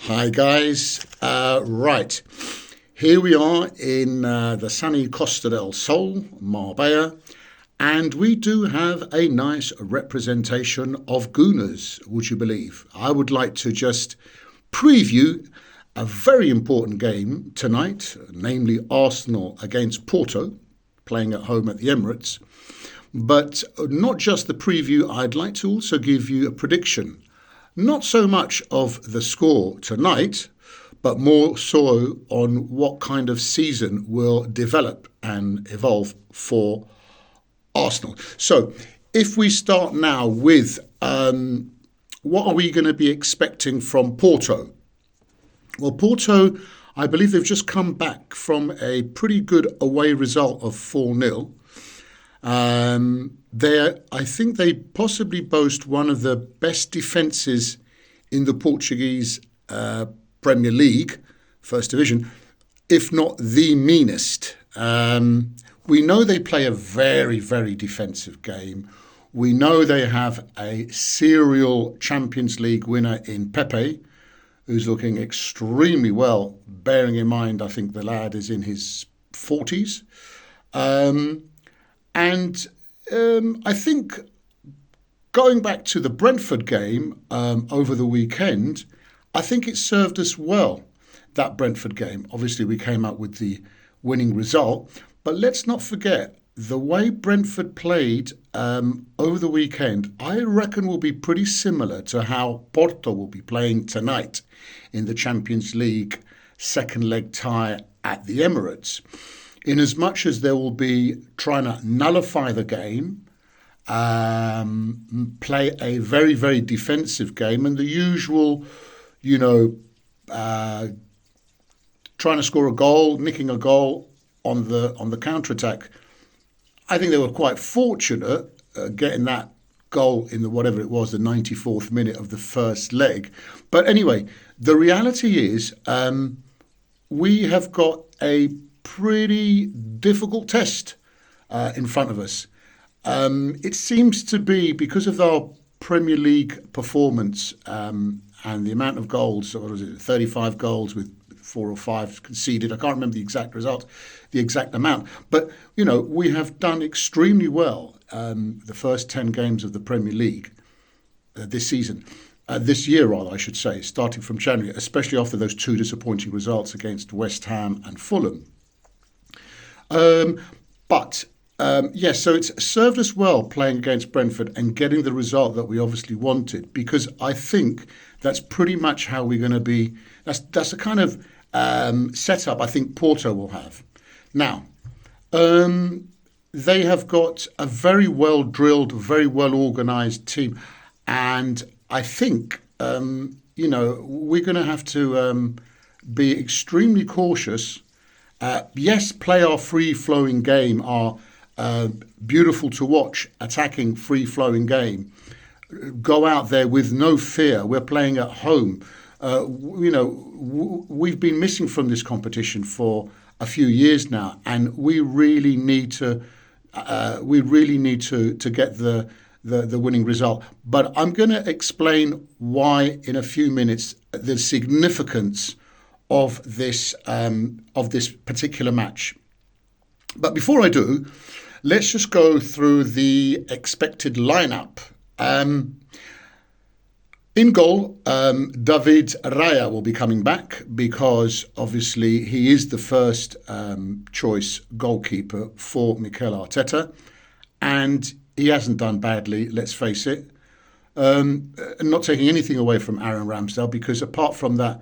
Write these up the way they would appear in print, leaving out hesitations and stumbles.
Hi guys, right, here we are in the sunny Costa del Sol, Marbella, and we do have a nice representation of Gooners, would you believe? I would like to just preview a very important game tonight, namely Arsenal against Porto, playing at home at the Emirates. But not just the preview, I'd like to also give you a prediction. Not so much of the score tonight, but more so on what kind of season will develop and evolve for Arsenal. So if we start now with what are we going to be expecting from Porto? Well, Porto, I believe they've just come back from a pretty good away result of 4-0. I think they possibly boast one of the best defences in the Portuguese Premier League, First Division, if not the meanest. We know they play a very, very defensive game. We know they have a serial Champions League winner in Pepe, who's looking extremely well, bearing in mind, I think the lad is in his 40s. I think going back to the Brentford game over the weekend, I think it served us well, that Brentford game. Obviously, we came out with the winning result, but let's not forget the way Brentford played over the weekend, I reckon will be pretty similar to how Porto will be playing tonight in the Champions League second leg tie at the Emirates. In as much as there will be trying to nullify the game, play a very, very defensive game, and the usual, trying to score a goal, nicking a goal on the counter-attack. I think they were quite fortunate getting that goal in the 94th minute of the first leg. But anyway, the reality is we have got a pretty difficult test in front of us. It seems to be because of our Premier League performance and the amount of goals, 35 goals with 4 or 5 conceded. I can't remember the exact result, the exact amount. But, we have done extremely well the first 10 games of the Premier League this season. This year, rather, I should say, starting from January, especially after those 2 disappointing results against West Ham and Fulham. So it's served us well playing against Brentford and getting the result that we obviously wanted, because I think that's pretty much how we're going to be. That's the kind of setup I think Porto will have. Now, they have got a very well drilled, very well organised team, and I think we're going to have to be extremely cautious. Yes, play our free-flowing game, our beautiful to watch, attacking, free-flowing game. Go out there with no fear. We're playing at home. We've been missing from this competition for a few years now, and we really need to get the winning result. But I'm going to explain why in a few minutes the significance of this particular match. But before I do, let's just go through the expected lineup. In goal, David Raya will be coming back because obviously he is the first choice goalkeeper for Mikel Arteta, and he hasn't done badly, let's face it. Not taking anything away from Aaron Ramsdale, because apart from that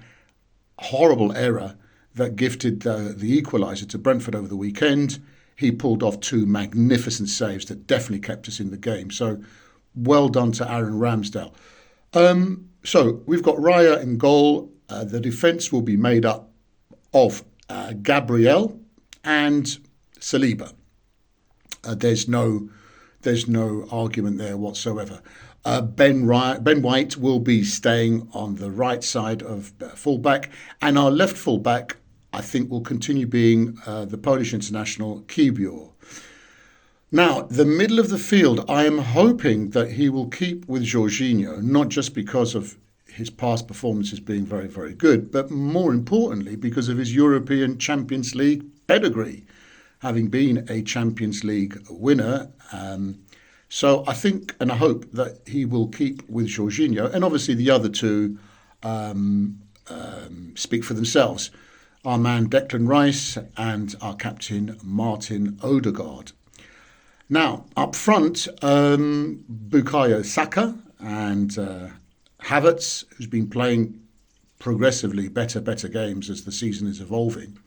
horrible error that gifted the equaliser to Brentford over the weekend, he pulled off 2 magnificent saves that definitely kept us in the game. So well done to Aaron Ramsdale. So we've got Raya in goal. The defence will be made up of Gabriel and Saliba. There's no argument there whatsoever. Ben White will be staying on the right side of fullback, and our left fullback, I think, will continue being the Polish international Kiwior. Now, the middle of the field, I am hoping that he will keep with Jorginho, not just because of his past performances being very, very good, but more importantly, because of his European Champions League pedigree, having been a Champions League winner. So I think and I hope that he will keep with Jorginho. And obviously the other two speak for themselves. Our man Declan Rice and our captain Martin Odegaard. Now, up front, Bukayo Saka and Havertz, who's been playing progressively better games as the season is evolving,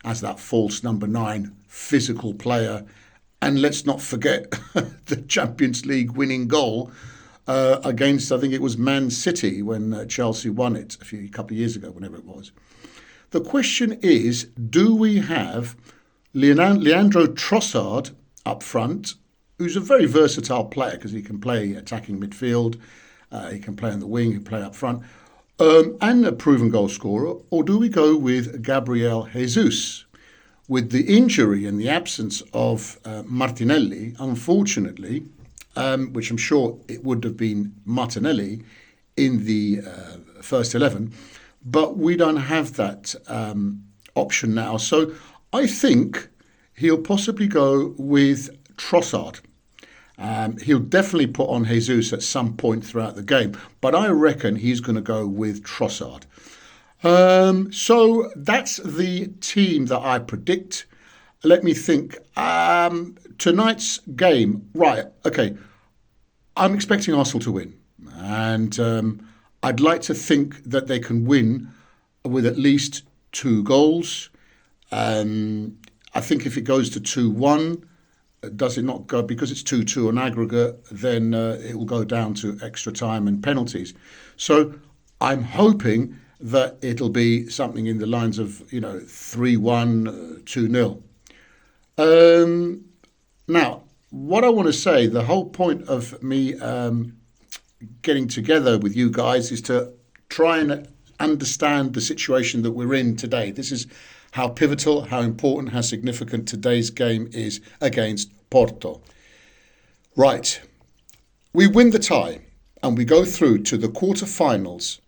as that false number 9 physical player. And let's not forget the Champions League winning goal against, I think it was Man City when Chelsea won it a couple of years ago, whenever it was. The question is, do we have Leandro Trossard up front, who's a very versatile player because he can play attacking midfield, he can play on the wing, he can play up front, and a proven goal scorer, or do we go with Gabriel Jesus? With the injury and the absence of Martinelli, unfortunately, which I'm sure it would have been Martinelli in the first 11, but we don't have that option now. So I think he'll possibly go with Trossard. He'll definitely put on Jesus at some point throughout the game, but I reckon he's going to go with Trossard. So that's the team that I predict. Let me think. Tonight's game, right, okay. I'm expecting Arsenal to win. And I'd like to think that they can win with at least 2 goals. I think if it goes to 2-1, does it not go, because it's 2-2 on aggregate, then it will go down to extra time and penalties. So I'm hoping that it'll be something in the lines of, 3-1, 2-0. Now, what I want to say, the whole point of me getting together with you guys is to try and understand the situation that we're in today. This is how pivotal, how important, how significant today's game is against Porto. Right, we win the tie and we go through to the quarterfinals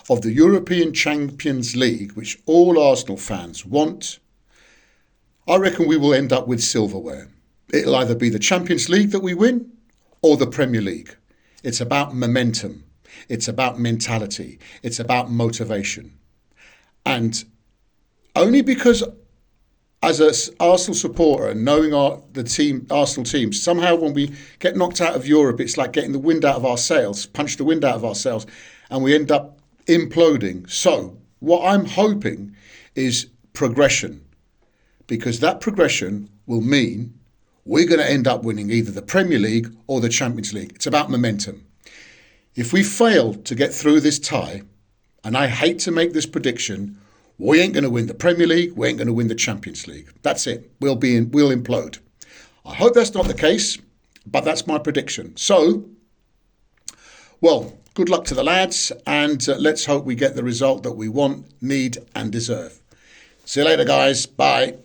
of the European Champions League, which all Arsenal fans want. I reckon we will end up with silverware. It'll either be the Champions League that we win or the Premier League. It's about momentum. It's about mentality. It's about motivation. And only because, as an Arsenal supporter, knowing the Arsenal team, somehow when we get knocked out of Europe, it's like getting the wind out of our sails, punch the wind out of our sails, and we end up imploding. So what I'm hoping is progression, because that progression will mean we're going to end up winning either the Premier League or the Champions League. It's about momentum. If we fail to get through this tie, and I hate to make this prediction, we ain't going to win the Premier League, we ain't going to win the Champions League. That's it. We'll implode. I hope that's not the case, but that's my prediction. So, well, good luck to the lads, and let's hope we get the result that we want, need, and deserve. See you later, guys. Bye.